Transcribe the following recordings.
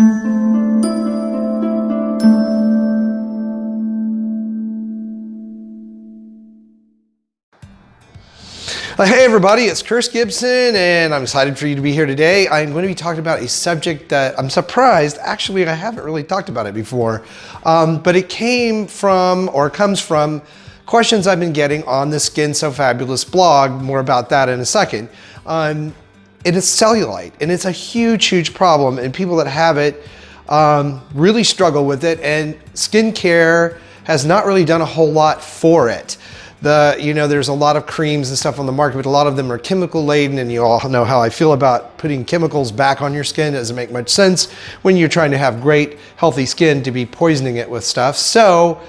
Hey everybody, it's Gibson, and I'm excited for you to be here today. I'm going to be talking about a subject that I'm surprised, actually I haven't really talked about it before, but it comes from questions I've been getting on the Skin So Fabulous blog. More about that in a second. It is cellulite, and it's a huge problem, and people that have it really struggle with it, and skincare has not really done a whole lot for it. There's a lot of creams and stuff on the market, but a lot of them are chemical laden, and you all know how I feel about putting chemicals back on your skin. It doesn't make much sense when you're trying to have great, healthy skin to be poisoning it with stuff. So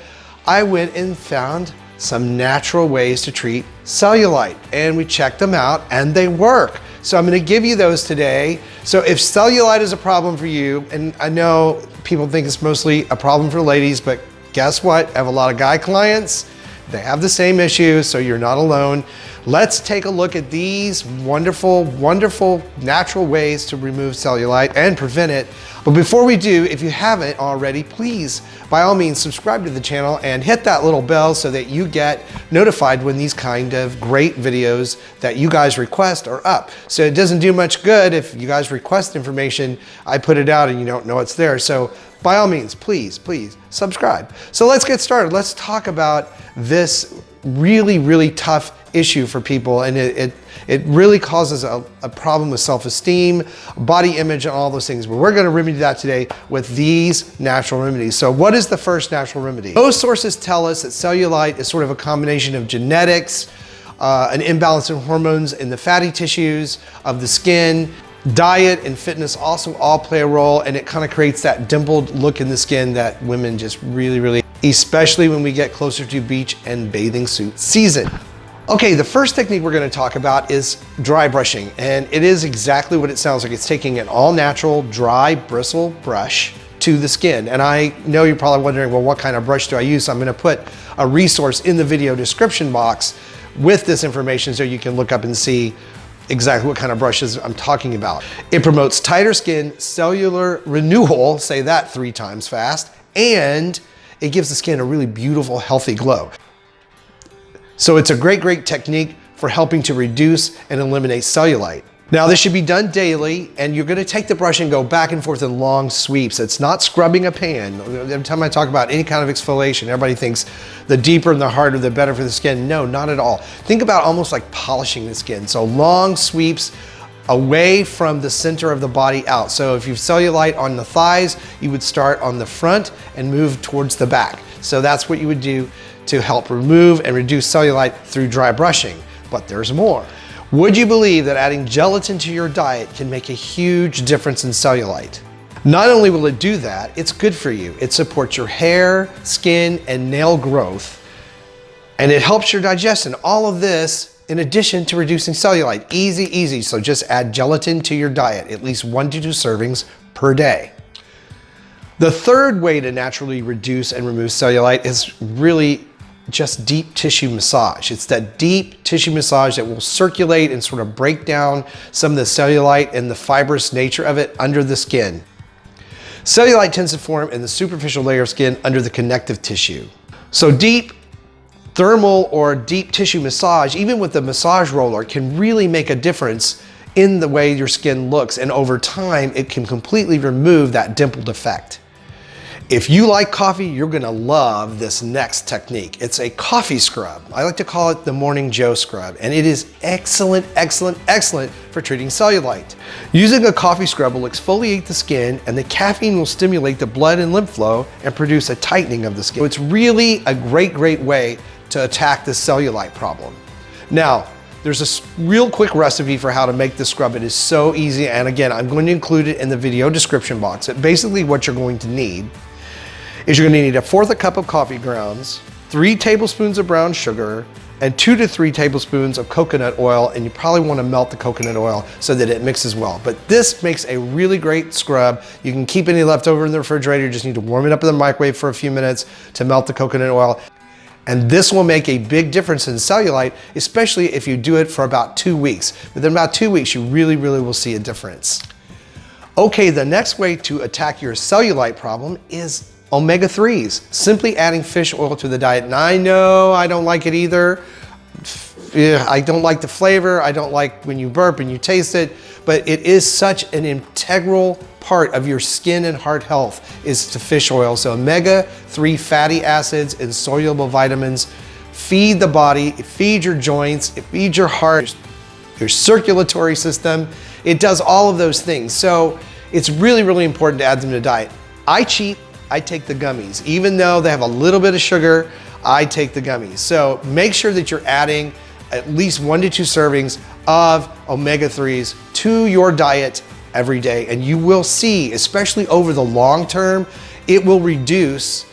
I went and found some natural ways to treat cellulite, and we checked them out, and they work. So I'm gonna give you those today. So if cellulite is a problem for you, and I know people think it's mostly a problem for ladies, but guess what? I have a lot of guy clients. They have the same issues, so you're not alone. Let's take a look at these wonderful natural ways to remove cellulite and prevent it. But before we do, if you haven't already, please, by all means, subscribe to the channel and hit that little bell so that you get notified when these kind of great videos that you guys request are up. So it doesn't do much good if you guys request information, I put it out and you don't know it's there. So by all means, please subscribe. So let's get started. Let's talk about this really tough issue for people, and it really causes a problem with self-esteem, body image, and all those things. But we're gonna remedy that today with these natural remedies. So what is the first natural remedy? Most sources tell us that cellulite is sort of a combination of genetics, an imbalance in hormones in the fatty tissues of the skin. Diet and fitness also all play a role, and it kind of creates that dimpled look in the skin that women just really, especially when we get closer to beach and bathing suit season. Okay, the first technique we're going to talk about is dry brushing, and it is exactly what it sounds like. It's taking an all natural dry bristle brush to the skin. And I know you're probably wondering, well, what kind of brush do I use? So I'm going to put a resource in the video description box with this information so you can look up and see exactly what kind of brushes I'm talking about. It promotes tighter skin, cellular renewal, say that 3 times fast, and it gives the skin a really beautiful, healthy glow. So it's a great technique for helping to reduce and eliminate cellulite. Now this should be done daily, and you're gonna take the brush and go back and forth in long sweeps. It's not scrubbing a pan. Every time I talk about any kind of exfoliation, everybody thinks the deeper and the harder, the better for the skin. No, not at all. Think about almost like polishing the skin. So long sweeps away from the center of the body out. So if you've cellulite on the thighs, you would start on the front and move towards the back. So that's what you would do to help remove and reduce cellulite through dry brushing. But there's more. Would you believe that adding gelatin to your diet can make a huge difference in cellulite? Not only will it do that, it's good for you. It supports your hair, skin, and nail growth, and it helps your digestion. All of this in addition to reducing cellulite. Easy. So just add gelatin to your diet, at least 1 to 2 servings per day. The third way to naturally reduce and remove cellulite is really just deep tissue massage. It's that deep tissue massage that will circulate and sort of break down some of the cellulite and the fibrous nature of it under the skin. Cellulite tends to form in the superficial layer of skin under the connective tissue. So deep thermal or deep tissue massage, even with the massage roller, can really make a difference in the way your skin looks, and over time it can completely remove that dimpled effect. If you like coffee, you're gonna love this next technique. It's a coffee scrub. I like to call it the Morning Joe scrub, and it is excellent for treating cellulite. Using a coffee scrub will exfoliate the skin, and the caffeine will stimulate the blood and lymph flow and produce a tightening of the skin. So it's really a great way to attack the cellulite problem. Now, there's a real quick recipe for how to make this scrub. It is so easy, and again, I'm going to include it in the video description box. Basically what you're going to need is you're gonna need 1/4 cup of coffee grounds, 3 tablespoons of brown sugar, and 2 to 3 tablespoons of coconut oil, and you probably wanna melt the coconut oil so that it mixes well. But this makes a really great scrub. You can keep any left over in the refrigerator, you just need to warm it up in the microwave for a few minutes to melt the coconut oil. And this will make a big difference in cellulite, especially if you do it for about 2 weeks. Within about 2 weeks, you really will see a difference. Okay, the next way to attack your cellulite problem is omega-3s. Simply adding fish oil to the diet. And I know I don't like it either. I don't like the flavor. I don't like when you burp and you taste it, but it is such an integral part of your skin and heart health is to fish oil. So omega-3 fatty acids and soluble vitamins feed the body, it feeds your joints, it feeds your heart, your circulatory system. It does all of those things. So it's really, really important to add them to the diet. I cheat, I take the gummies. Even though they have a little bit of sugar, I take the gummies. So make sure that you're adding at least 1 to 2 servings of omega-3s to your diet every day. And you will see, especially over the long term, it will reduce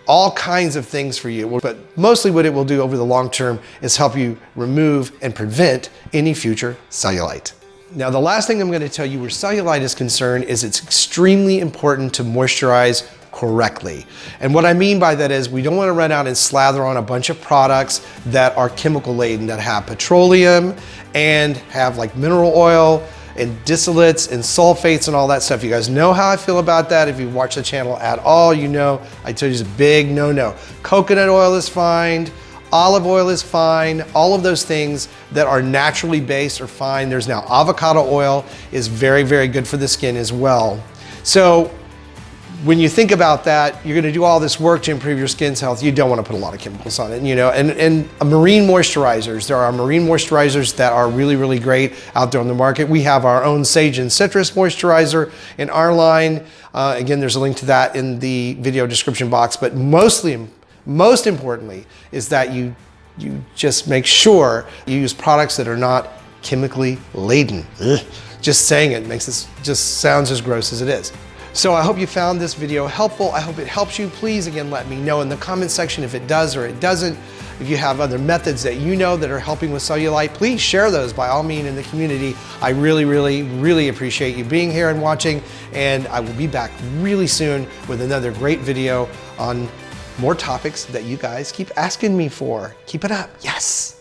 all kinds of things for you. But mostly what it will do over the long term is help you remove and prevent any future cellulite. Now, the last thing I'm going to tell you where cellulite is concerned is it's extremely important to moisturize correctly. And what I mean by that is we don't want to run out and slather on a bunch of products that are chemical laden, that have petroleum and have like mineral oil and distillates and sulfates and all that stuff. You guys know how I feel about that. If you watch the channel at all, you know I tell you it's a big no-no. Coconut oil is fine, olive oil is fine, all of those things that are naturally based are fine. There's now avocado oil is very, very good for the skin as well. So when you think about that, you're gonna do all this work to improve your skin's health. You don't wanna put a lot of chemicals on it, you know, and marine moisturizers. There are marine moisturizers that are really, really great out there on the market. We have our own Sage and Citrus moisturizer in our line. Again, there's a link to that in the video description box, but most importantly is that you just make sure you use products that are not chemically laden. Ugh. Just saying it makes this just sounds as gross as it is. So I hope you found this video helpful. I hope it helps you. Please, again, let me know in the comment section if it does or it doesn't. If you have other methods that you know that are helping with cellulite, please share those by all means in the community. I really, really, really appreciate you being here and watching, and I will be back really soon with another great video on more topics that you guys keep asking me for. Keep it up, yes.